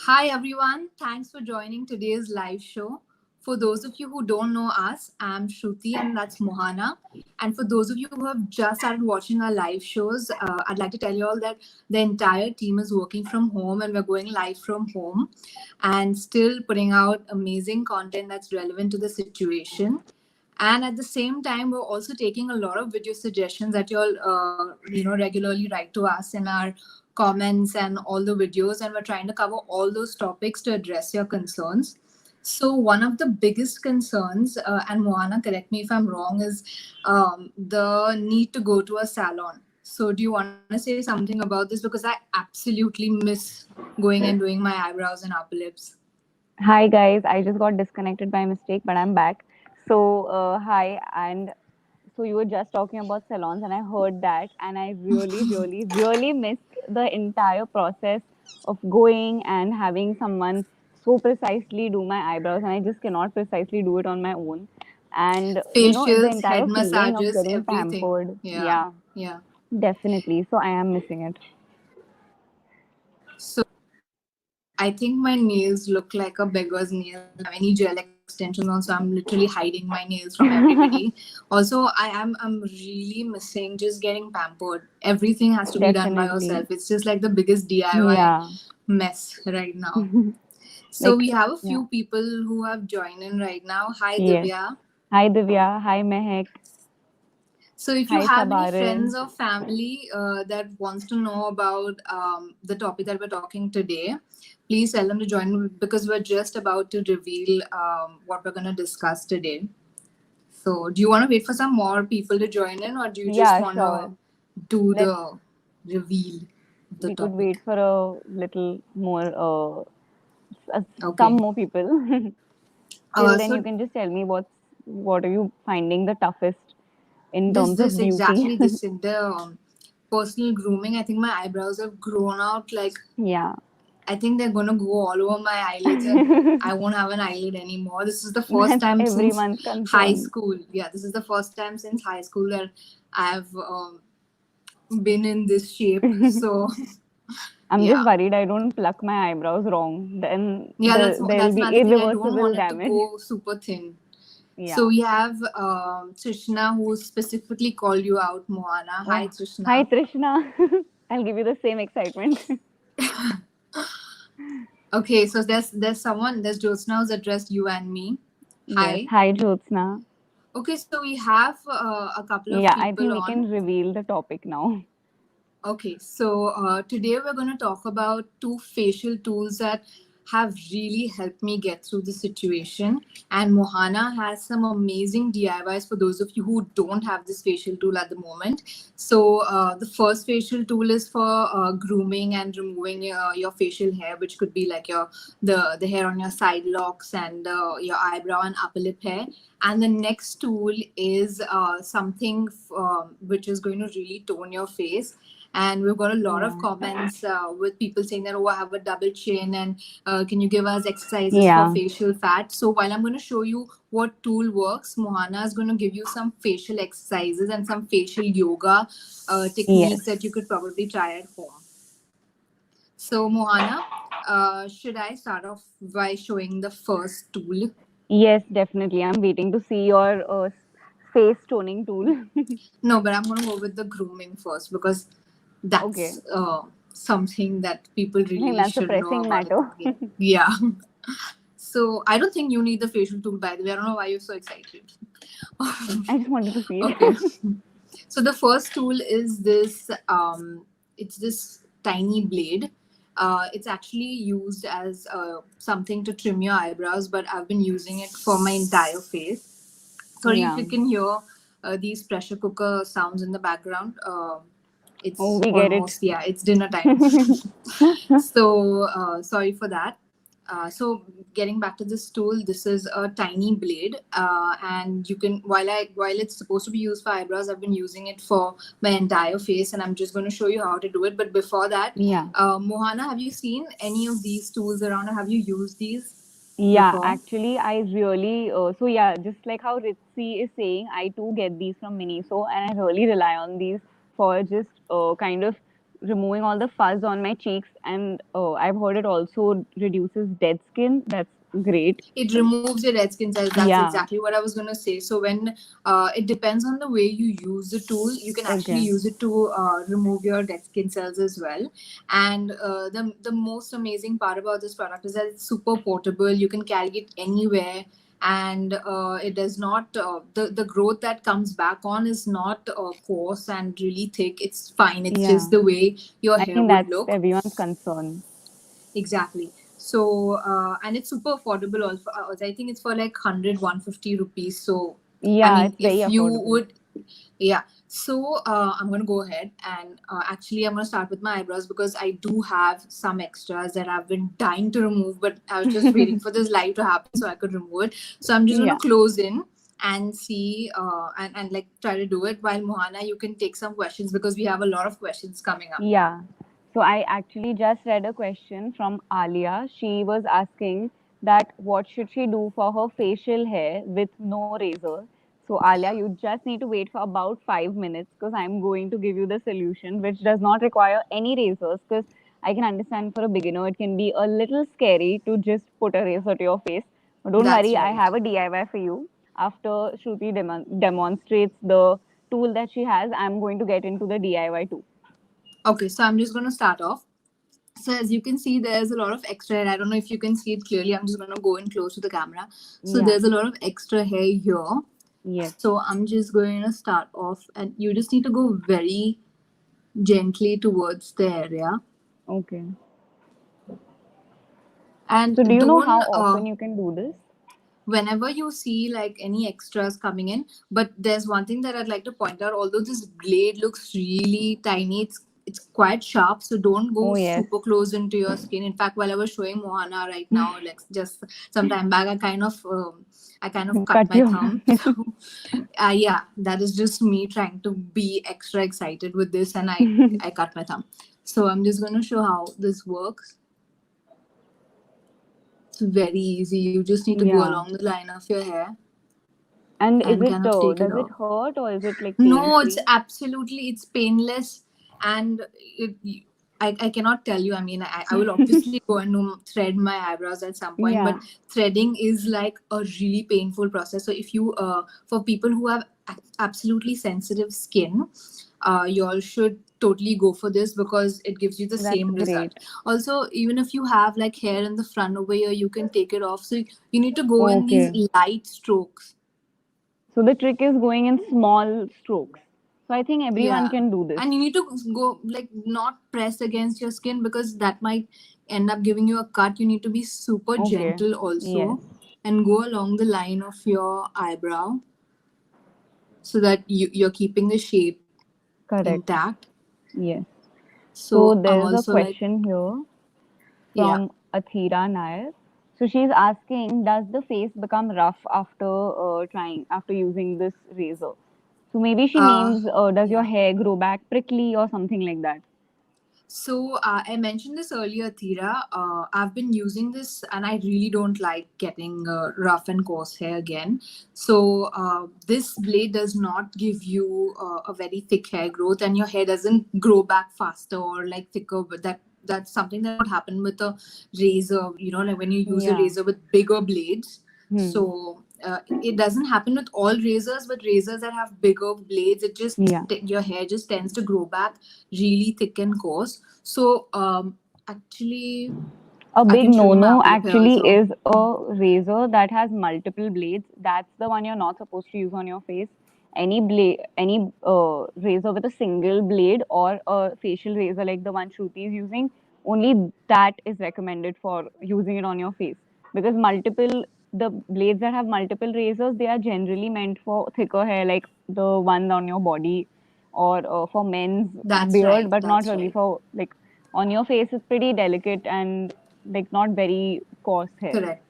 Hi everyone, thanks for joining today's live show. For those of you who don't know us, I'm Shruti and that's Mohana. And for those of you who have just started watching our live shows, I'd like to tell you all that the entire team is working from home and we're going live from home and still putting out amazing content that's relevant to the situation. And at the same time, we're also taking a lot of video suggestions that you'll regularly write to us in our comments and all the videos, and we're trying to cover all those topics to address your concerns. So one of the biggest concerns, and Moana, correct me if I'm wrong, is the need to go to a salon. So do you want to say something about this? Because I absolutely miss going and doing my eyebrows and upper lips. Hi guys, I just got disconnected by mistake, but I'm back. Hi, and so you were just talking about salons, and I heard that, and I really missed the entire process of going and having someone so precisely do my eyebrows, and I just cannot precisely do it on my own. And the Facials, head entire feeling of massages, getting everything. pampered, Yeah, yeah, yeah. definitely. So I am missing it. So I think my nails look like a beggar's nails. I don't have any gel extensions on, so I'm literally hiding my nails from everybody. Also, I'm really missing just getting pampered. Everything has to be done by Definitely, yourself. It's just like the biggest DIY yeah. mess right now. So Like, we have a yeah, few people who have joined in right now. Hi yes. Divya. Hi Divya, hi Mehek, So, if you hi have any Sabaris. friends or family that wants to know about the topic that we're talking today, please tell them to join because we're just about to reveal what we're going to discuss today. So, do you want to wait for some more people to join in, or do you just Yeah, want to sure. do Let's, the reveal of the we could topic? wait for a little more, some Okay. more people. Till then, you So can just tell me what are you finding the toughest in this terms this of beauty? exactly this in the personal grooming. I think my eyebrows have grown out like Yeah. I think they're gonna go all over my eyelids and I won't have an eyelid anymore. This is the first That's time since everyone's high concern. school. Yeah, this is the first time since high school that I've been in this shape. So I'm just yeah, worried I don't pluck my eyebrows wrong. Then yeah, there'll that's be another thing. I don't irreversible want it to damage. go super thin. So Yeah. we have Trishna who specifically called you out, Moana. Hi, Oh, hi Trishna. Trishna. I'll give you the same excitement. Okay, so there's Jyotsna who's addressed you and me. Yes. Hi. Hi Jyotsna. Okay, so we have a couple of Yeah, I people think we on. can reveal the topic now. Okay, so today we're going to talk about two facial tools that have really helped me get through the situation. And Mohana has some amazing DIYs for those of you who don't have this facial tool at the moment. So the first facial tool is for grooming and removing your facial hair, which could be like the hair on your side locks and your eyebrow and upper lip hair. And the next tool is something which is going to really tone your face, and we've got a lot of Yeah. comments with people saying that, oh, I have a double chin and can you give us exercises for Yeah. facial fat? So while I'm going to show you what tool works, Mohana is going to give you some facial exercises and some facial yoga techniques Yes. that you could probably try at home. So Mohana, should I start off by showing the first tool? Yes, definitely. I'm waiting to see your face toning tool. No, but I'm going to go with the grooming first because Okay. that's something that people I think really that's a should know pressing about it. matter. Yeah. So I don't think you need the facial tool, by the way. I don't know why you're so excited. I just wanted to see Okay. it. So the first tool is this. It's this tiny blade. It's actually used as something to trim your eyebrows, but I've been using it for my entire face. Sorry if Yeah. you can hear these pressure cooker sounds in the background. Oh, It's we get it. almost, yeah, it's dinner time. So sorry for that. So getting back to this tool, this is a tiny blade, and you can while it's supposed to be used for eyebrows, I've been using it for my entire face, and I'm just going to show you how to do it. But before that, Yeah. Mohana, have you seen any of these tools around, or have you used these Yeah, before? actually, I really so yeah, just like how Ritzy is saying, I too get these from Miniso, and I really rely on these for just kind of removing all the fuzz on my cheeks, and I've heard it also reduces dead skin. That's great. It removes your dead skin cells. That's Yeah. exactly what I was going to say. So when it depends on the way you use the tool, you can actually Okay. use it to remove your dead skin cells as well. And the most amazing part about this product is that it's super portable. You can carry it anywhere, and it does not the growth that comes back on is not coarse and really thick. It's fine. It's Yeah. just the way your I hair think would that's look. everyone's concern. Exactly. So, and it's super affordable also. I think it's for like 100, 150 rupees. So, I Yeah, mean, it's very if you affordable. would, yeah. So, I'm going to go ahead and actually, I'm going to start with my eyebrows because I do have some extras that I've been dying to remove, but I was just waiting for this live to happen so I could remove it. So, I'm just going to Yeah. close in and see and like try to do it while Mohana, you can take some questions because we have a lot of questions coming up. Yeah. So I actually just read a question from Alia. She was asking that what should she do for her facial hair with no razor. So Alia, you just need to wait for about 5 minutes because I'm going to give you the solution, which does not require any razors. Because I can understand for a beginner it can be a little scary to just put a razor to your face. But don't That's worry, I right. have a DIY for you. After Shruti demonstrates the tool that she has, I'm going to get into the DIY too. Okay, so I'm just going to start off. So as you can see, there's a lot of extra hair. I don't know if you can see it clearly. I'm just going to go in close to the camera. So Yeah. there's a lot of extra hair here. Yes. So I'm just going to start off and you just need to go very gently towards the area. Okay. And So do you know don't, how often you can do this? whenever you see like any extras coming in, but there's one thing that I'd like to point out. Although this blade looks really tiny, it's quite sharp, so don't go Oh yes. super close into your skin. In fact, while I was showing Mohana right now, like just some time back, I kind of cut Cut my your thumb. So yeah, that is just me trying to be extra excited with this, and I cut my thumb. So I'm just going to show how this works. It's very easy. You just need to go Yeah. along the line of your hair And is and it kind of take it does it off. hurt or is it like pain No, it's free? absolutely it's painless, and I cannot tell you. I mean, I will obviously go and thread my eyebrows at some point, but Yeah. threading is like a really painful process. So if you for people who have absolutely sensitive skin, you all should totally go for this because it gives you the That's same result. great. Also, even if you have like hair in the front over here, you can take it off. So you need to go in these Okay. light strokes. So the trick is going in small strokes. So I think everyone Yeah. can do this. And you need to go like not press against your skin because that might end up giving you a cut. You need to be super Okay. gentle Yes. also and go along the line of your eyebrow so that you're keeping the shape Correct. intact. Yes. So So I'm there's a also like, question here yeah. from Athira Nair. So she's asking, does the face become rough after after using this razor? So maybe she Uh means, does your yeah. hair grow back prickly or something like that? So I mentioned this earlier, Thira. I've been using this, and I really don't like getting rough and coarse hair again. So this blade does not give you a very thick hair growth, and your hair doesn't grow back faster or like thicker. But that's something that would happen with a razor. You know, like when you use a Yeah. razor with bigger blades. Hmm. So it doesn't happen with all razors, but razors that have bigger blades, it just Yeah. your hair just tends to grow back really thick and coarse. So actually, A I big can show you my no-no upper lip hair actually also. is a razor that has multiple blades. That's the one you're not supposed to use on your face. Any razor with a single blade or a facial razor like the one Shruti is using, only that is recommended for using it on your face. Because the blades that have multiple razors, they are generally meant for thicker hair, like the one on your body, or for men's That's beard, right. but not That's really right. for like on your face. It's pretty delicate and like not very coarse hair. Correct.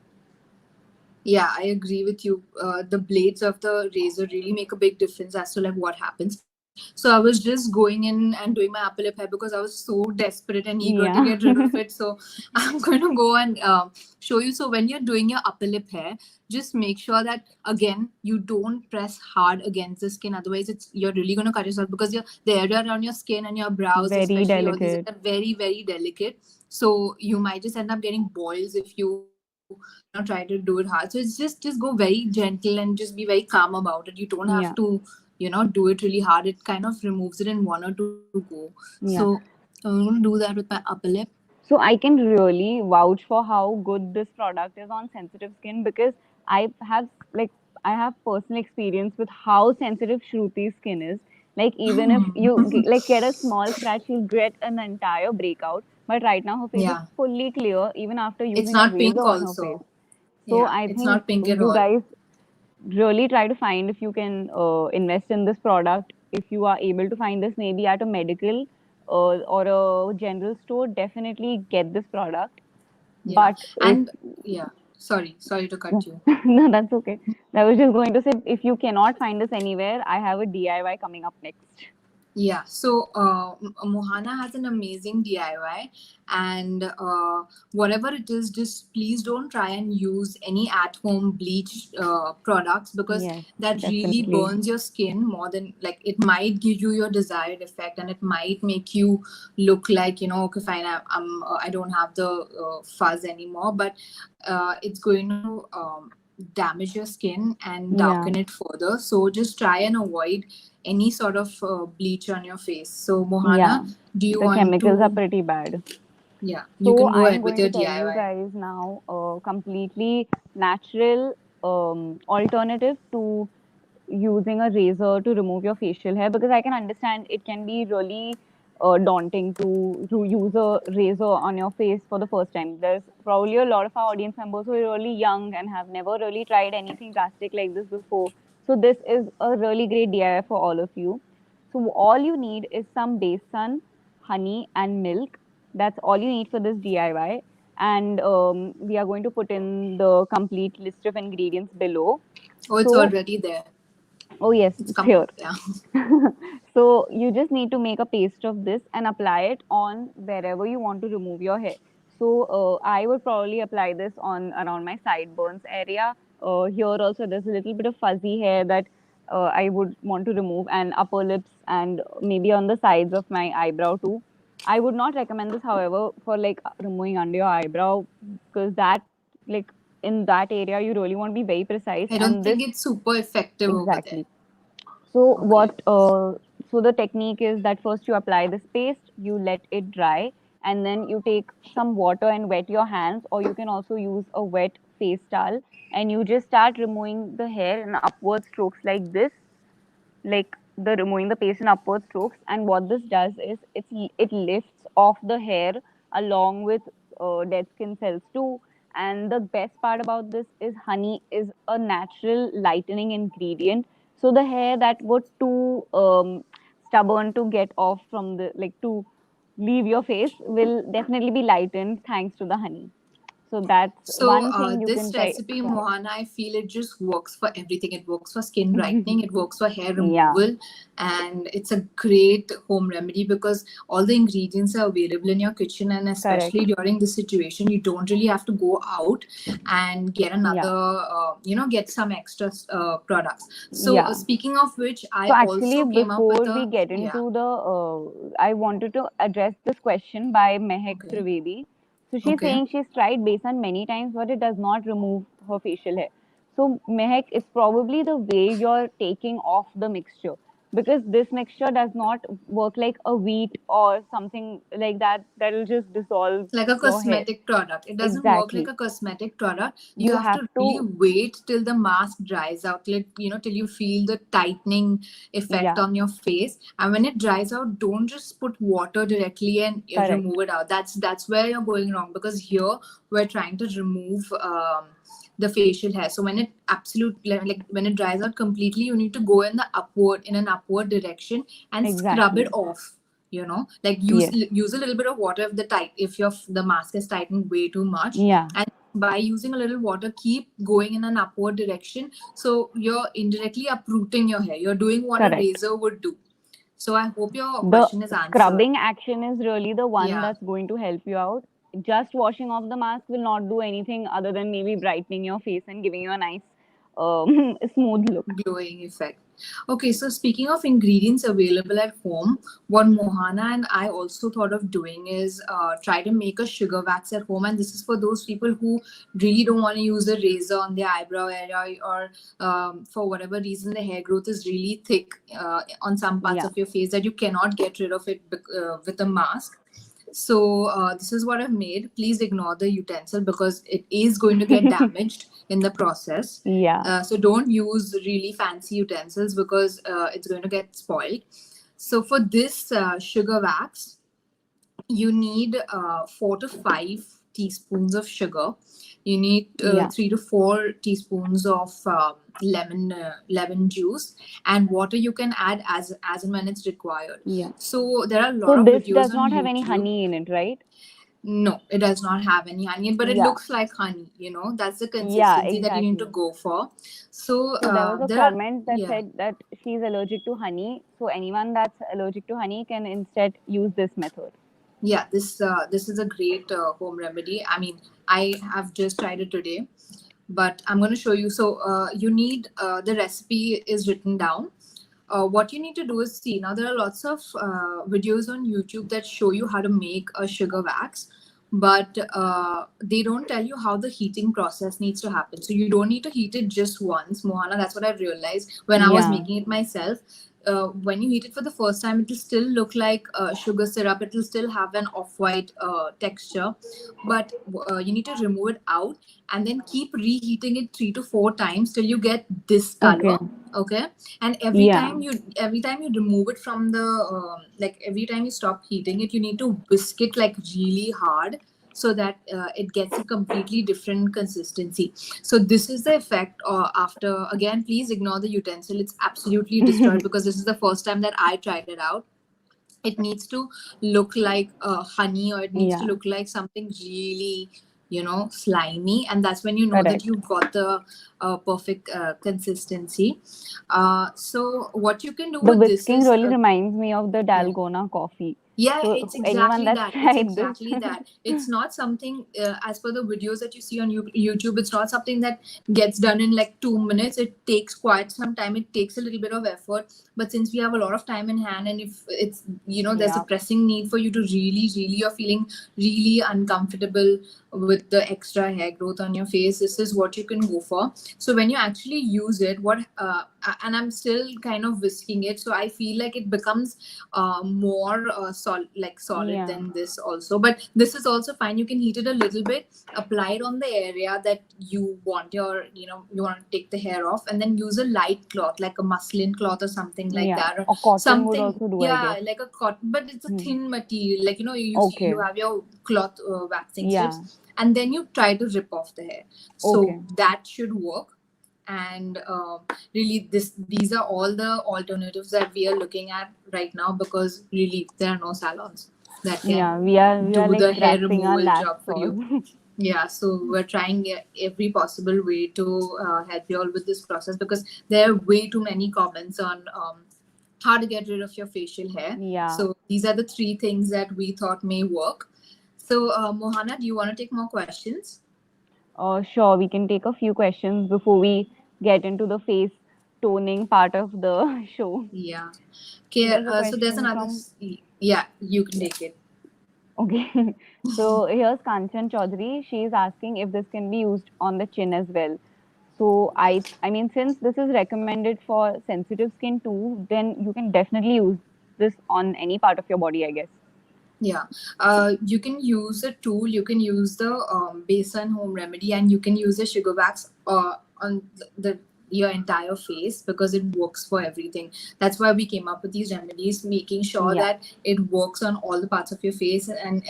Yeah, I agree with you. The blades of the razor really make a big difference as to like what happens. So I was just going in and doing my upper lip hair because I was so desperate and eager to Yeah. get rid of it. So I'm going to go and show you. So when you're doing your upper lip hair, just make sure that again you don't press hard against the skin. Otherwise, you're really going to cut yourself because the area around your skin and your brows, Very especially all these, delicate. are very very delicate. So you might just end up getting boils if you try to do it hard. So it's just go very gentle and just be very calm about it. You don't have Yeah. to do it really hard. It kind of removes it in one or two go. So Yeah. I'm going to do that with my upper lip. So I can really vouch for how good this product is on sensitive skin because I have like I have personal experience with how sensitive Shruti's skin is. Like even if you like get a small scratch, you'll get an entire breakout. But right now her face is Yeah, fully clear even after it's using a not razor pink on her face. also. So Yeah, I it's think not pink at you all. guys really try to find if you can invest in this product. If you are able to find this maybe at a medical or a general store, definitely get this product. Yeah, But if and yeah, sorry to cut you. no, that's okay. I was just going to say if you cannot find this anywhere, I have a DIY coming up next. Yeah, so Mohana has an amazing DIY, and whatever it is, just please don't try and use any at-home bleach products because Yes, that really definitely. burns your skin more than like it might give you your desired effect, and it might make you look like okay, fine, I don't have the fuzz anymore, but it's going to damage your skin and Yeah, darken it further. So just try and avoid any sort of bleach on your face. So, yeah. Mohana, do you The want chemicals are to? pretty bad. Yeah, you So can go I am ahead with going to your tell you DIY. guys now a completely natural alternative to using a razor to remove your facial hair because I can understand it can be really daunting to use a razor on your face for the first time. There's probably a lot of our audience members who are really young and have never really tried anything drastic like this before. So this is a really great DIY for all of you. So all you need is some besan, honey, and milk. That's all you need for this DIY. And we are going to put in the complete list of ingredients below. Oh, it's So already there. oh, yes, It's it's come. here. Yeah. So you just need to make a paste of this and apply it on wherever you want to remove your hair. So I would probably apply this on around my sideburns area. Here also there's a little bit of fuzzy hair that I would want to remove, and upper lips and maybe on the sides of my eyebrow too. I would not recommend this, however, for like removing under your eyebrow because that like in that area you really want to be very precise, I don't and this think it's super effective over there. exactly. So Okay. so the technique is that first you apply this paste, you let it dry, and then you take some water and wet your hands, or you can also use a wet face towel, and you just start removing the hair in upward strokes like this, like the removing the paste in upward strokes. And what this does is it lifts off the hair along with dead skin cells too. And the best part about this is honey is a natural lightening ingredient, so the hair that were too stubborn to get off from the like to leave your face will definitely be lightened thanks to the honey. So that's So one thing you this can try. recipe, Mohana, I feel it just works for everything. It works for skin brightening, it works for hair Yeah, removal, and it's a great home remedy because all the ingredients are available in your kitchen. And especially correct. during this situation, you don't really have to go out and get Yeah, another, get some extra products. So yeah. speaking of which, I So actually, also came up with before we a get yeah. into the, I wanted to address this question by Mehak Okay. Trivedi. So she's Okay. saying she's tried besan many times, but it does not remove her facial hair. So Mehak, it's probably the way you're taking off the mixture because this mixture does not work like a wheat or something like that that will just dissolve Like a your hair. cosmetic product. It doesn't work like Exactly. a cosmetic product. You You have have to really to, wait till the mask dries out, till you feel the tightening effect yeah, on your face. And when it dries out, don't just put water directly and correct. remove it out. That's where you're going wrong because here we're trying to remove the facial hair. So when it like when it dries out completely, you need to go in an upward direction and scrub it Exactly. off. Like Yes. use a little bit of water if the mask is tightened way too much, Yeah, and by using a little water, keep going in an upward direction, so you're indirectly uprooting your hair. You're doing what a correct. razor would do. So I hope your The question is answered. scrubbing action is really the one Yeah. that's going to help you out. Just washing off the mask will not do anything other than maybe brightening your face and giving you a nice, smooth look. Glowing effect. Okay, so speaking of ingredients available at home, what Mohana and I also thought of doing is try to make a sugar wax at home. And this is for those people who really don't want to use a razor on their eyebrow area, or for whatever reason the hair growth is really thick on some parts Yeah. of your face that you cannot get rid of it with a mask. So this is what I've made. Please ignore the utensil because it is going to get damaged in the process. Yeah. So don't use really fancy utensils because it's going to get spoiled. So for this sugar wax, you need 4 to 5 teaspoons of sugar. You need Yeah. 3 to 4 teaspoons of lemon juice, and water you can add as and when it's required. Yeah. So there are a lot So of this videos does on not have any YouTube. honey in it, right? No, it does not have any honey, but it Yeah. looks like honey. That's the Yeah, consistency that you need to exactly. go for. So So there was a there are, comment that yeah. said that she's allergic to honey. So anyone that's allergic to honey can instead use this method. Yeah, this is a great home remedy. I mean, I have just tried it today, but I'm going to show you. So you need the recipe is written down. What you need to do is see, now there are lots of videos on YouTube that show you how to make a sugar wax, but they don't tell you how the heating process needs to happen. So you don't need to heat it just once, Mohana. That's what I've realized when I was Yeah. making it myself. When you heat it for the first time, it will still look like sugar syrup. It will still have an off-white texture, but you need to remove it out and then keep reheating it 3 to 4 times till you get this Okay. color. Okay, and Yeah. every time you remove it from the like every time you stop heating it, you need to whisk it like really hard so that it gets a completely different consistency. So this is the effect after. Again, please ignore the utensil, it's absolutely destroyed because this is the first time that I tried it out. It needs to look like honey, or it needs to Yeah. look like something really slimy, and that's when you know that Correct. you've got the perfect consistency. So what you can do The with this whisking is really reminds me of the yeah. Dalgona coffee. Yeah, So it's anyone exactly that's that. It's tried this, exactly that. It's not something, as per the videos that you see on YouTube, it's not something that gets done in like 2 minutes. It takes quite some time. It takes a little bit of effort. But since we have a lot of time in hand, and if it's, there's a yeah, pressing need for you to really, really, you're feeling really uncomfortable with the extra hair growth on your face, this is what you can go for. So when you actually use it, and I'm still kind of whisking it, so I feel like it becomes more solid yeah, than this also, but this is also fine. You can heat it a little bit, apply it on the area that you want you want to take the hair off, and then use a light cloth like a muslin cloth or something like yeah. that, or Or cotton would something, also do, I yeah, guess. like a cotton, but it's a Hmm. thin material, like you Okay. have your cloth waxing strips, Yeah. and then you try to rip off the hair, so Okay. that should work. And really these are all the alternatives that we are looking at right now, because really there are no salons that can Yeah. We are do like the hair grasping our removal last job for straws. you. Yeah, so we're trying every possible way to help you all with this process, because there are way too many comments on how to get rid of your facial hair. Yeah. So these are the 3 things that we thought may work. So Mohana, do you want to take more questions? Sure, we can take a few questions before we get into the face toning part of the show. Yeah. So Okay, there's a so there's question another. from. Yeah, you can take it. Okay. So here's Kanchan Chaudhary. She is asking if this can be used on the chin as well. So I mean, since this is recommended for sensitive skin too, then you can definitely use this on any part of your body, I guess. Yeah, you can use a tool. You can use the Basin home remedy, and you can use the sugar wax on your entire face, because it works for everything. That's why we came up with these remedies, making sure Yeah. that it works on all the parts of your face, and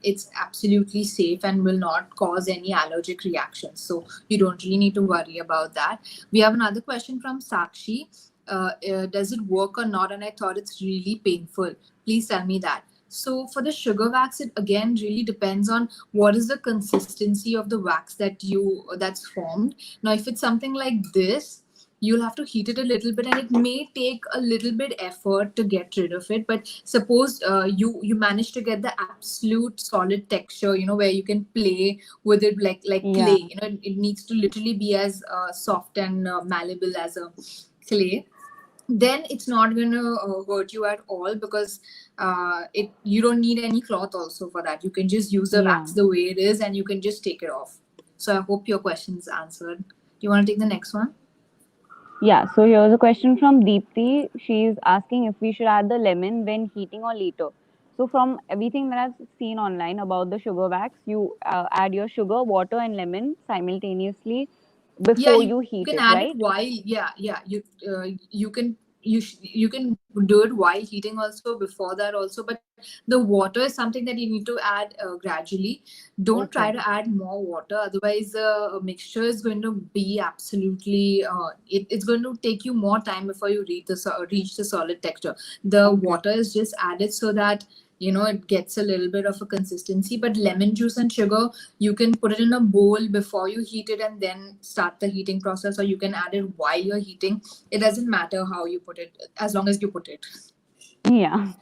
it's absolutely safe and will not cause any allergic reactions. So you don't really need to worry about that. We have another question from Sakshi. Does it work or not? And I thought it's really painful. Please tell me that. So for the sugar wax, it again really depends on what is the consistency of the wax that's formed. Now, if it's something like this, you'll have to heat it a little bit, and it may take a little bit effort to get rid of it. But suppose you manage to get the absolute solid texture, where you can play with it like Yeah. clay. It needs to literally be as soft and malleable as a clay. Then it's not going to hurt you at all, because it you don't need any cloth also for that. You can just use the Yeah. wax the way it is, and you can just take it off. So I hope your question's answered. You want to take the next one? Yeah, so here's a question from Deepthi. She's asking if we should add the lemon when heating or later. So, from everything that I've seen online about the sugar wax, you add your sugar, water, and lemon simultaneously Yeah, before you you can heat add it, it right? while, yeah, you can do it while heating also, before that also. But the water is something that you need to add gradually. Don't try Okay. to add more water, otherwise the mixture is going to be absolutely it's going to take you more time before you reach the solid texture. The Okay. water is just added so that it gets a little bit of a consistency. But lemon juice and sugar, you can put it in a bowl before you heat it and then start the heating process, or you can add it while you're heating. It doesn't matter how you put it, as long as you put it. Yeah.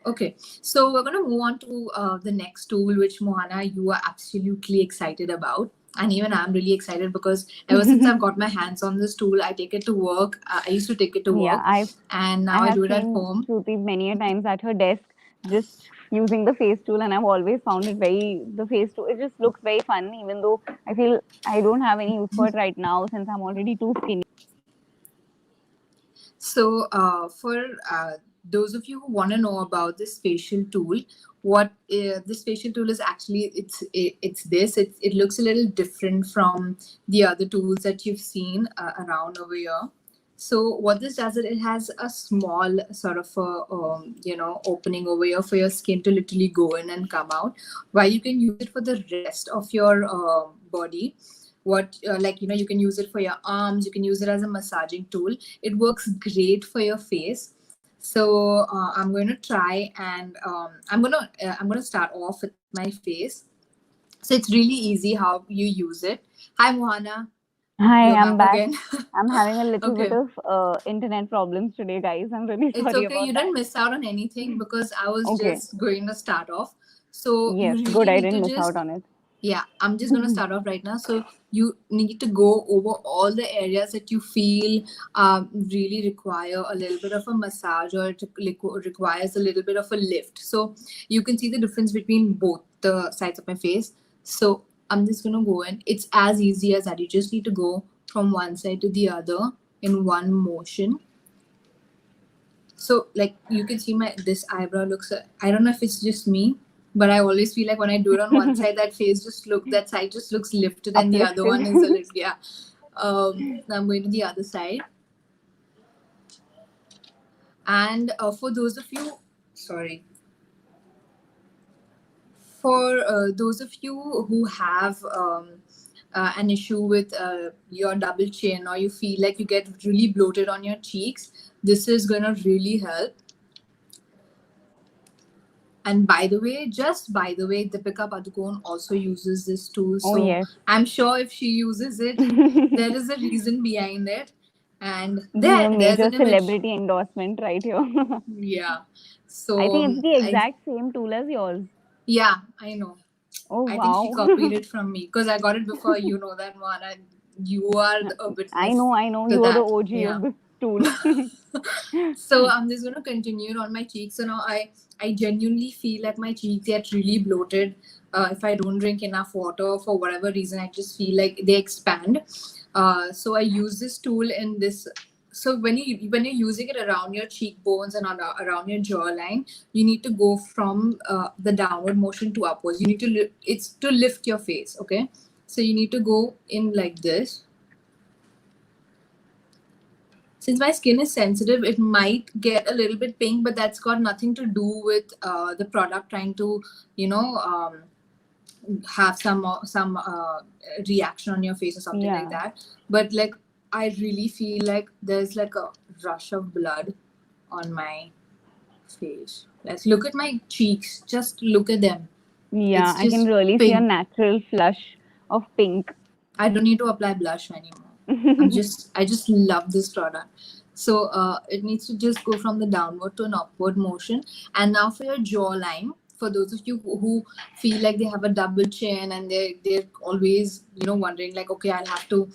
Okay, so we're going to move on to the next tool, which, Mohana, you are absolutely excited about. And even I'm really excited, because ever since I've got my hands on this tool, I take it to work. I used to take it to Yeah, work, and now I I have do it at seen home. Shruti many a times at her desk just using the face tool, and I've always found it the face tool, it just looks very fun, even though I feel I don't have any use for it right now since I'm already too skinny. So, for those of you who want to know about this facial tool, what this facial tool is actually, it's this. It looks a little different from the other tools that you've seen around over here. So, what this does, it has a small sort of a, opening over here for your skin to literally go in and come out, while you can use it for the rest of your body. What like you can use it for your arms, you can use it as a massaging tool. It works great for your face. So I'm going to try, and I'm going to start off with my face. So it's really easy how you use it. Hi, Mohana, Hi, you're I'm back back. again. I'm having a little bit Okay, of internet problems today, guys. I'm really it's sorry okay, you about that. didn't miss out on anything, because I was Okay. just going to start off. So you Yes, good. really I need to didn't miss out just, on it. yeah, I'm just going to start off right now. So you need to go over all the areas that you feel really require a little bit of a massage, or it requires a little bit of a lift. So you can see the difference between both the sides of my face. So I'm just going to go in. It's as easy as that. You just need to go from one side to the other in one motion. So like you can see my this eyebrow looks. I don't know if it's just me, but I always feel like when I do it on one side, that side just looks lifted, and the other Uplifted. one is a little, yeah. Now I'm going to the other side, and for those of you, sorry, for those of you who have an issue with your double chin, or you feel like you get really bloated on your cheeks, this is gonna really help. And by the way, just by the way, Deepika Padukone also uses this tool. Oh, So yes. I'm sure if she uses it, there is a reason behind it. And We have a there's major an image. celebrity endorsement right here. Yeah. I So think it's the I exact same tool as yours. yeah, I know. Oh, I think she wow. copied it from me, because I got it before, that one. And you are a witness I know. to You are the that. OG Yeah. of this tool. So I'm just going to continue on my cheeks. So now I genuinely feel like my cheeks get really bloated if I don't drink enough water. For whatever reason, I just feel like they expand. So I use this tool in this. So when you're using it around your cheekbones and around your jawline, you need to go from the downward motion to upwards. You need to it's to lift your face. Okay, so you need to go in like this. Since my skin is sensitive, it might get a little bit pink, but that's got nothing to do with the product trying to, you know, have some reaction on your face or something like Yeah. that. But like, I really feel like there's like a rush of blood on my face. Let's look at my cheeks. Just look at them. Yeah. It's I can just really see a pink. natural flush of pink. I don't need to apply blush anymore. I just love this product. So it needs to just go from the downward to an upward motion. And now for your jawline, for those of you who feel like they have a double chin and they're always wondering like, okay, I'll have to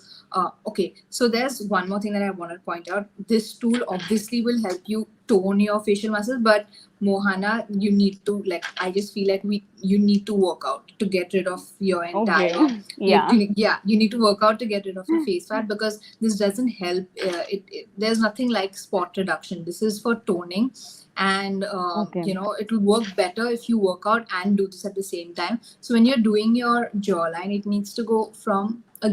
okay. So there's one more thing that I want to point out. This tool obviously will help you tone your facial muscles, but Mohana, you need to like. I just feel like you need to work out to get rid of your entire. Okay. Yeah. You need to work out to get rid of your face fat because this doesn't help. There's nothing like spot reduction. This is for toning, and Okay. it will work better if you work out and do this at the same time. So when you're doing your jawline, it needs to go from a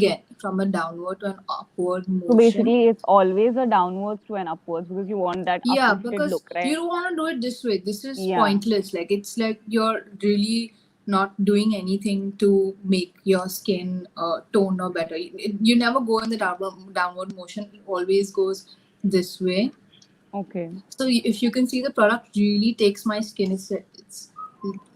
downward to an upward motion. So basically, it's always a downwards to an upwards because you want that Yeah, uplifted because look, right? you don't want to do it this way. This is Yeah. pointless. Like it's like you're really not doing anything to make your skin tone or better. You never go in the downward motion. It always goes this way. Okay. So if you can see, the product really takes my skin. It's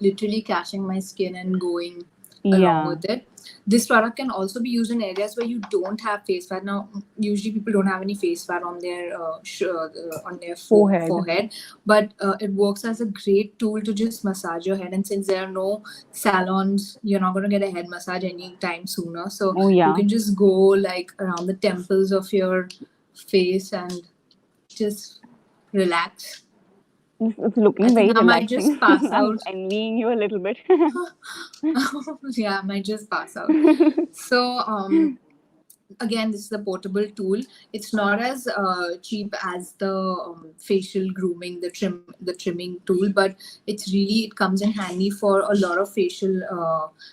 literally catching my skin and going along Yeah. with it. This product can also be used in areas where you don't have face fat. Now, usually people don't have any face fat on their forehead, but it works as a great tool to just massage your head. And since there are no salons, you're not going to get a head massage anytime sooner. So Oh, yeah. you can just go like around the temples of your face and just relax. It's looking I very think I might relaxing. just pass I'm out. envying you a little bit. Yeah, I might just pass out. So again, this is a portable tool. It's not as cheap as the facial grooming, the trimming tool, but it comes in handy for a lot of facial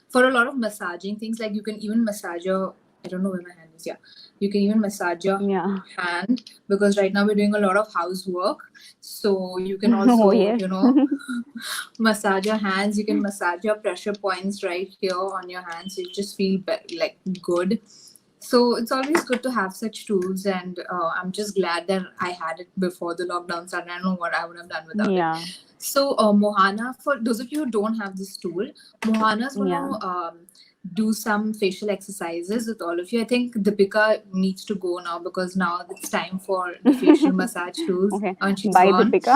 for a lot of massaging things. Like you can even massage your, I don't know where my hand is. Yeah, you can even massage your Yeah. hand, because right now we're doing a lot of housework, so you can also Oh, yes. massage your hands. You can massage your pressure points right here on your hands. You just feel like good. So it's always good to have such tools, and I'm just glad that I had it before the lockdown started. I don't know what I would have done without Yeah. it. So Mohana, for those of you who don't have this tool, Mohana's going to Yeah. do some facial exercises with all of you. I think Deepika needs to go now because now it's time for the facial massage tools. Okay. And she's Bye, gone. Deepika.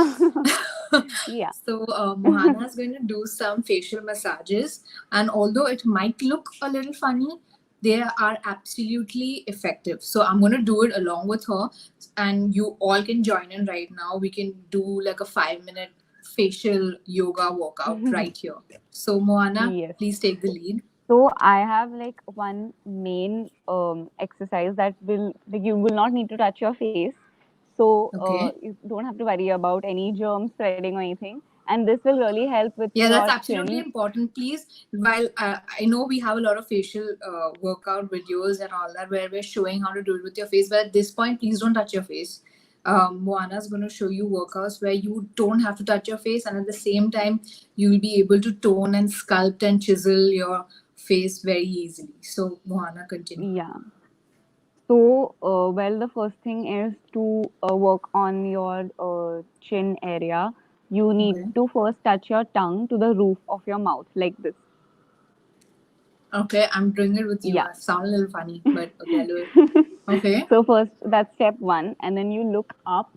Yeah. So Mohana is going to do some facial massages, and although it might look a little funny, they are absolutely effective. So I'm going to do it along with her, and you all can join in right now. We can do like a 5-minute facial yoga workout right here. So Mohana, Yes. please take the lead. So I have like one main exercise that will like you will not need to touch your face. So Okay. you don't have to worry about any germs spreading or anything. And this will really help with Yeah, your that's absolutely chin. important. Please, while I know we have a lot of facial workout videos and all that where we're showing how to do it with your face, but at this point, please don't touch your face. Moana's going to show you workouts where you don't have to touch your face, and at the same time, you'll be able to tone and sculpt and chisel your face very easily. So, Moana, continue. Yeah. So, well, the first thing is to work on your chin area. You need Okay. to first touch your tongue to the roof of your mouth, like this. Okay, I'm doing it with you. Yeah. I sound a little funny, but okay, I'll do it. Okay. So, first, that's step one. And then you look up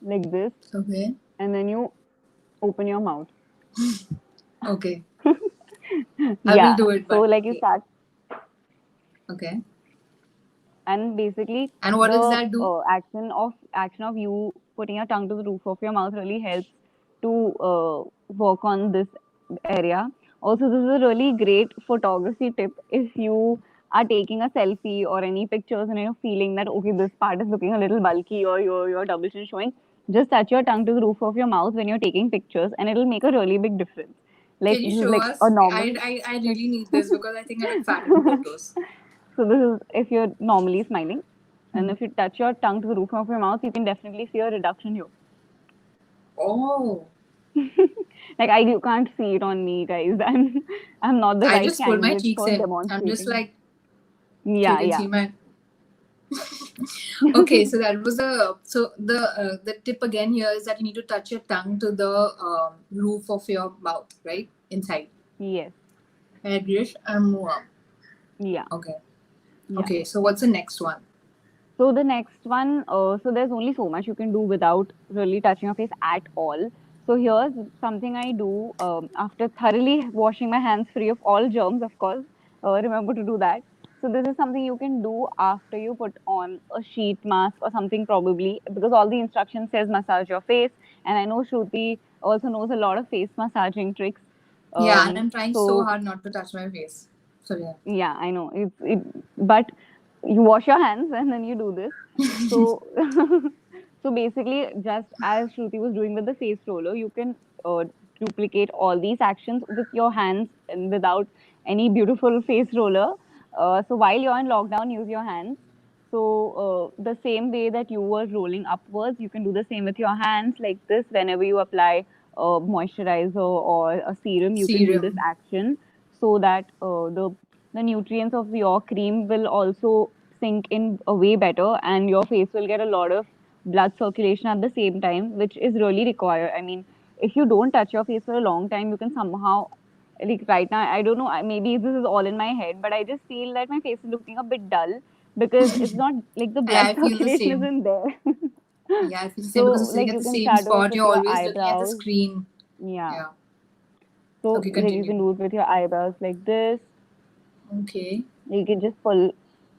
like this, Okay. and then you open your mouth. Okay. I Yeah. will do it, So, but like you okay. start, Okay. and basically, And what does that do? action of you putting your tongue to the roof of your mouth really helps to work on this area. Also, this is a really great photography tip if you are taking a selfie or any pictures and you're feeling that okay, this part is looking a little bulky or your double chin showing. Just touch your tongue to the roof of your mouth when you're taking pictures, and it'll make a really big difference. Like Can you this is show like us? a normal. I really need this because I think I look fat in photos. So this is if you're normally smiling, and Hmm. if you touch your tongue to the roof of your mouth, you can definitely see a reduction here. Oh. Like you can't see it on me, guys. I'm not the I right just pulled my candidate cheeks for in. I'm just demonstrating. like, so Yeah, you can yeah. see my. Okay, so that was the tip again here is that you need to touch your tongue to the roof of your mouth, right? Inside. Yes. And and move up. Yeah. Okay. Yeah. Okay, so what's the next one? So the next one, so there's only so much you can do without really touching your face at all. So here's something I do after thoroughly washing my hands free of all germs, of course. Remember to do that. So this is something you can do after you put on a sheet mask or something probably, because all the instructions says massage your face. And I know Shruti also knows a lot of face massaging tricks. Yeah, and I'm trying so So hard not to touch my face. So yeah. yeah, I know. But you wash your hands and then you do this. So, so basically, just as Shruti was doing with the face roller, you can uh, duplicate all these actions with your hands and without any beautiful face roller. So while you're in lockdown, use your hands. So the same way that you were rolling upwards, you can do the same with your hands like this. Whenever you apply a moisturizer or a serum, you can do this Serum. action so that the nutrients of your cream will also sink in a way better, and your face will get a lot of blood circulation at the same time, which is really required. I mean, if you don't touch your face for a long time, you can somehow, like right now, I don't know, maybe this is all in my head, but I just feel that my face is looking a bit dull because it's not like the blood I feel the circulation same. isn't there. Yeah, I feel the So same because you're sitting like at you the can same start off spot. with You're your always looking at the eyebrows. screen. Yeah. Yeah. So Okay, like you continue. can do it with your eyebrows like this. Okay. You can just pull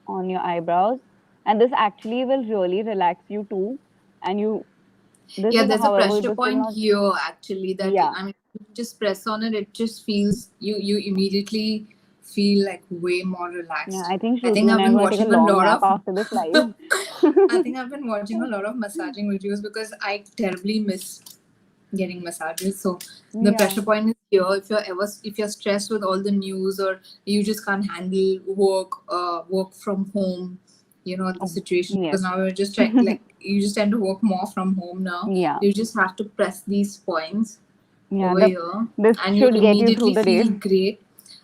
on your eyebrows, and this actually will really relax you too. And you, this Yeah, is there's a however, pressure this will point not. here actually that Yeah, I mean, you just press on it. It just feels you immediately feel like way more yeah, relaxed. I think I Shruti think and I've I are been going to take a watching a long lot nap of. after this live. I think I've been watching a lot of massaging videos because I terribly miss getting massages. So the Yeah. pressure point is here. If you're stressed with all the news or you just can't handle work from home, the Oh, situation, yes. because now we're just trying, like, you just tend to work more from home now. Yeah, You just have to press these points yeah. over here This and you should get you through immediately the day. feel great.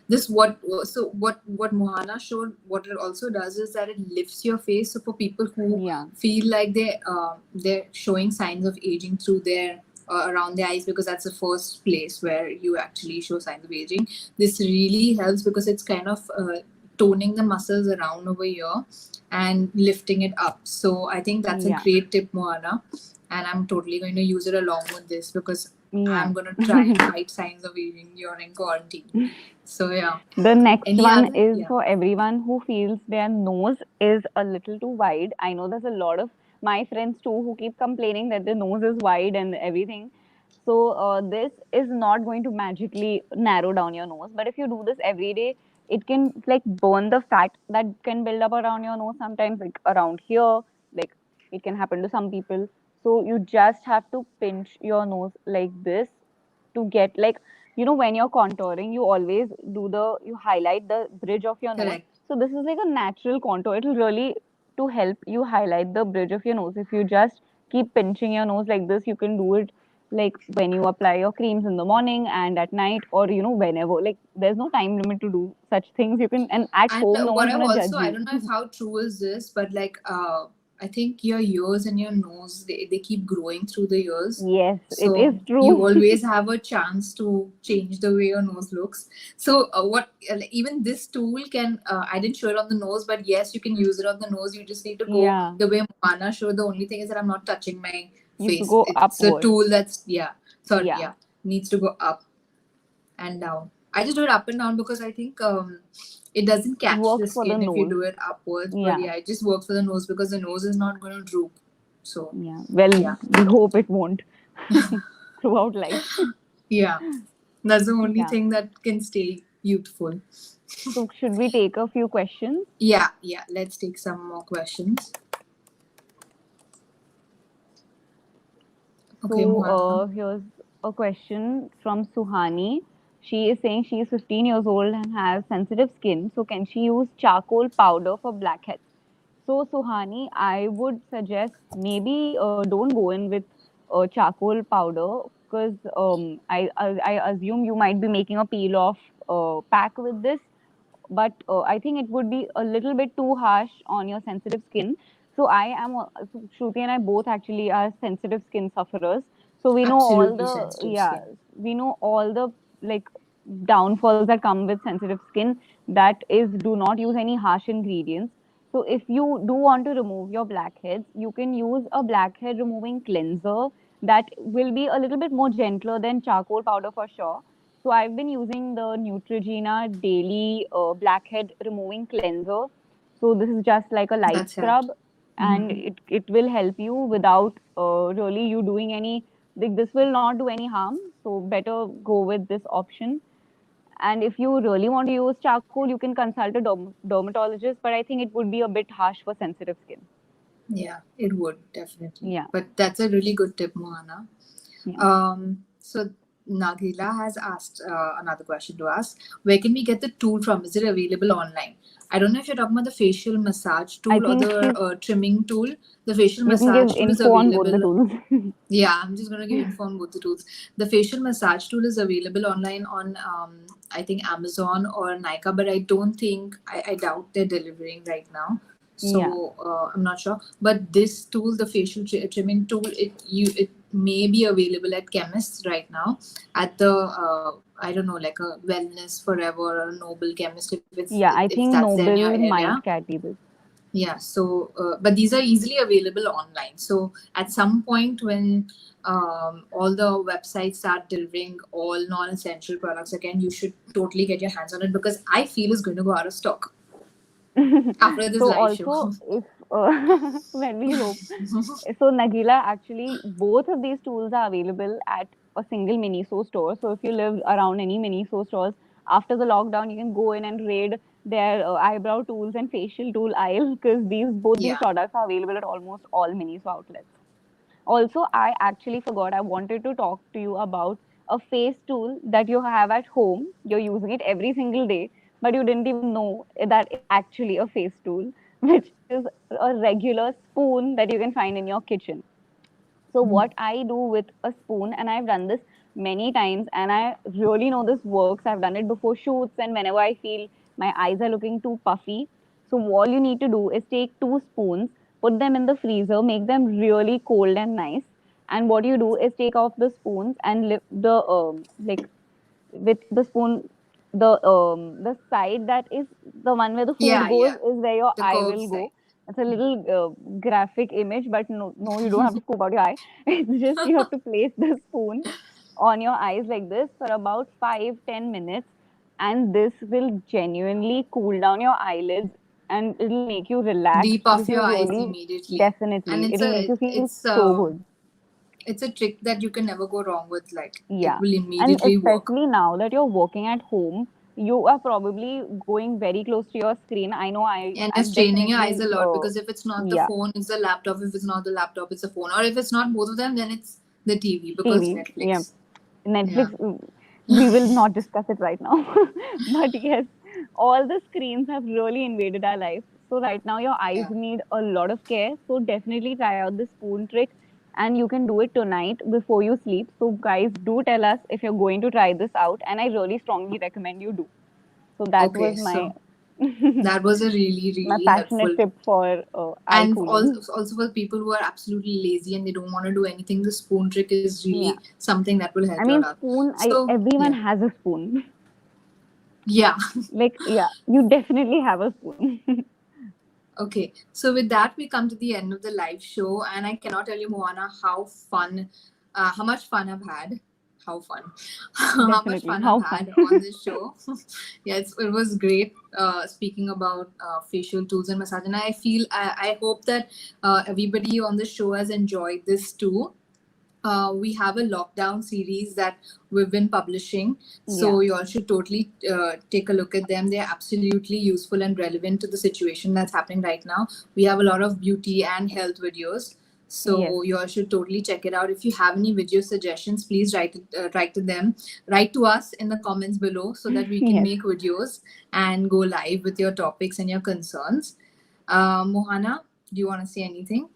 This what Mohana showed, what it also does is that it lifts your face. So for people who Yeah, feel like they're showing signs of aging through their around their eyes, because that's the first place where you actually show signs of aging, this really helps because it's kind of toning the muscles around over here and lifting it up. So I think that's a yeah, great tip, Mohana, and I'm totally going to use it along with this because yeah. I'm gonna try and fight signs of aging during quarantine. So yeah. The next Any one other? is Yeah. for everyone who feels their nose is a little too wide. I know there's a lot of my friends too who keep complaining that their nose is wide and everything. So this is not going to magically narrow down your nose, but if you do this every day, it can like burn the fat that can build up around your nose sometimes, like around here. Like it can happen to some people. So you just have to pinch your nose like this to get like, when you're contouring, you always you highlight the bridge of your nose. Correct. So this is like a natural contour. It'll really to help you highlight the bridge of your nose. If you just keep pinching your nose like this, you can do it like when you apply your creams in the morning and at night, or whenever. Like there's no time limit to do such things. You can, and at And home no what one's I've gonna also, judge I you. don't know if how true is this, but like I think your ears and your nose, they keep growing through the years. Yes, it is So you true. always have a chance to change the way your nose looks. So what like, even this tool can I didn't show it on the nose, but yes, you can use it on the nose. You just need to go Yeah, the way Moana showed. The only thing is that I'm not touching my you have to face. go It's a upward. tool that's, yeah, sorry, Yeah, yeah, needs to go up and down. I just do it up and down because I think it doesn't it catch the works for the skin if you nose. do it upwards. But Yeah. yeah, it just works for the nose because the nose is not going to droop. So Yeah. Well, yeah, we hope it won't throughout life. yeah, that's the only Yeah. thing that can stay youthful. So should we take a few questions? Yeah, yeah. Let's take some more questions. Okay, So Mohana. here's a question from Suhani. She is saying she is 15 years old and has sensitive skin. So can she use charcoal powder for blackheads? So Suhani, I would suggest maybe don't go in with charcoal powder because I assume you might be making a peel off pack with this, but I think it would be a little bit too harsh on your sensitive skin. So so Shruti and I both actually are sensitive skin sufferers. So we know all Absolutely the, sensitive yeah, skin. we know all the like downfalls that come with sensitive skin. That is, do not use any harsh ingredients. So if you do want to remove your blackheads, you can use a blackhead removing cleanser that will be a little bit more gentler than charcoal powder for sure. So I've been using the Neutrogena Daily Blackhead Removing Cleanser. So this is just like a light That's right. scrub, and it will help you without really you doing any. Like, this will not do any harm. So better go with this option. And if you really want to use charcoal, you can consult a dermatologist, but I think it would be a bit harsh for sensitive skin. Yeah, it would definitely. Yeah, But that's a really good tip, Mohana. yeah. So Nagila has asked another question to us. Where can we get the tool from? Is it available online? I don't know if you're talking about the facial massage I tool or think the she's. trimming tool. The facial You can give massage tool is info on both the available. tools. Yeah, I'm just gonna give info on both the tools. The facial massage tool is available online on I think Amazon or Nika, but I don't think I doubt they're delivering right now. Yeah, So I'm not sure. But this tool, the facial trimming tool, it may be available at chemists right now. At the I don't know, like a Wellness Forever or a Noble Chemist, yeah. I if think that's there in your Noble area. might carry this. Yeah, so but these are easily available online. So at some point when all the websites start delivering all non-essential products again, you should totally get your hands on it because I feel it's going to go out of stock after this So live show. also, if when we hope, so Nagila, actually, both of these tools are available at a single Miniso store. So if you live around any Miniso stores, after the lockdown, you can go in and raid their eyebrow tools and facial tool aisle, because these both these Yeah, products are available at almost all Miniso outlets. Also, I actually forgot, I wanted to talk to you about a face tool that you have at home. You're using it every single day, but you didn't even know that it's actually a face tool, which is a regular spoon that you can find in your kitchen. So what I do with a spoon, and I've done this many times, and I really know this works. I've done it before shoots, and whenever I feel my eyes are looking too puffy. So all you need to do is take two spoons, put them in the freezer, make them really cold and nice. And what you do is take off the spoons and lift the like with the spoon, the side that is the one where the food yeah, goes yeah. is where your The eye curved will side. go. It's a little graphic image, but no, no, you don't have to scoop out your eye. It's just you have to place the spoon on your eyes like this for about 5-10 minutes, and this will genuinely cool down your eyelids, and it'll make you relax. Depuff This your is eyes really immediately, and definitely, it'll make you feel so good. it's a trick that you can never go wrong with. Like it Yeah. will And immediately work. especially now that you're working at home, you are probably going very close to your screen. I know And you're I'm straining your eyes definitely, a lot because if it's not the yeah, phone, it's the laptop. If it's not the laptop, it's the phone. Or if it's not both of them, then it's the TV because TV. Yeah. Netflix. Yeah. Netflix, we will not discuss it right now. But yes, all the screens have really invaded our life. So right now your eyes Yeah. need a lot of care. So definitely try out the spoon trick, and you can do it tonight before you sleep. So guys, do tell us if you're going to try this out, and I really strongly recommend you do. So that Okay. was my So that was a really, my really passionate helpful. tip for eye And cooling. also for people who are absolutely lazy and they don't want to do anything, the spoon trick is Yeah. really something that will help I you a mean, lot. spoon, So everyone yeah. has a spoon. Yeah. Like, yeah, you definitely have a spoon. Okay, so with that, we come to the end of the live show, and I cannot tell you, Moana, how much fun I've had. How fun, how much Definitely. fun I've How fun. had on this show. Yeah, it was great speaking about facial tools and massage, and I hope that everybody on the show has enjoyed this too. We have a lockdown series that we've been publishing. Yeah. So you all should totally take a look at them. They're absolutely useful and relevant to the situation that's happening right now. We have a lot of beauty and health videos. Yes. So you all should totally check it out. If you have any video suggestions, please write to us in the comments below so that we can Yes. make videos and go live with your topics and your concerns. Mohana, do you want to say anything?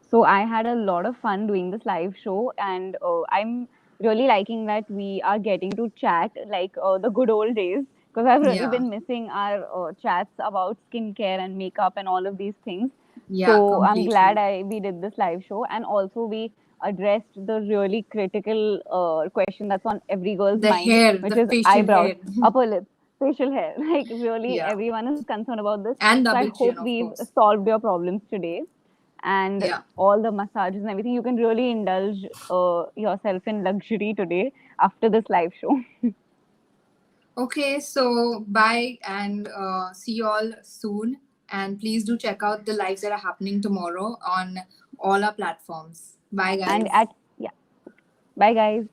So I had a lot of fun doing this live show, and I'm really liking that we are getting to chat like the good old days, because I've really Yeah, been missing our chats about skincare and makeup and all of these things. yeah, So I'm glad completely. we did this live show, and also we addressed the really critical question that's on every girl's The mind, hair, which the is facial eyebrows, hair. upper lips. facial hair. Like really, Yeah. everyone is concerned about this. And So I double hope chin, of we've course. solved your problems today. And Yeah. all the massages and everything, you can really indulge yourself in luxury today after this live show. Okay, so bye and see you all soon. And please do check out the lives that are happening tomorrow on all our platforms. Bye, And guys. at yeah, bye guys.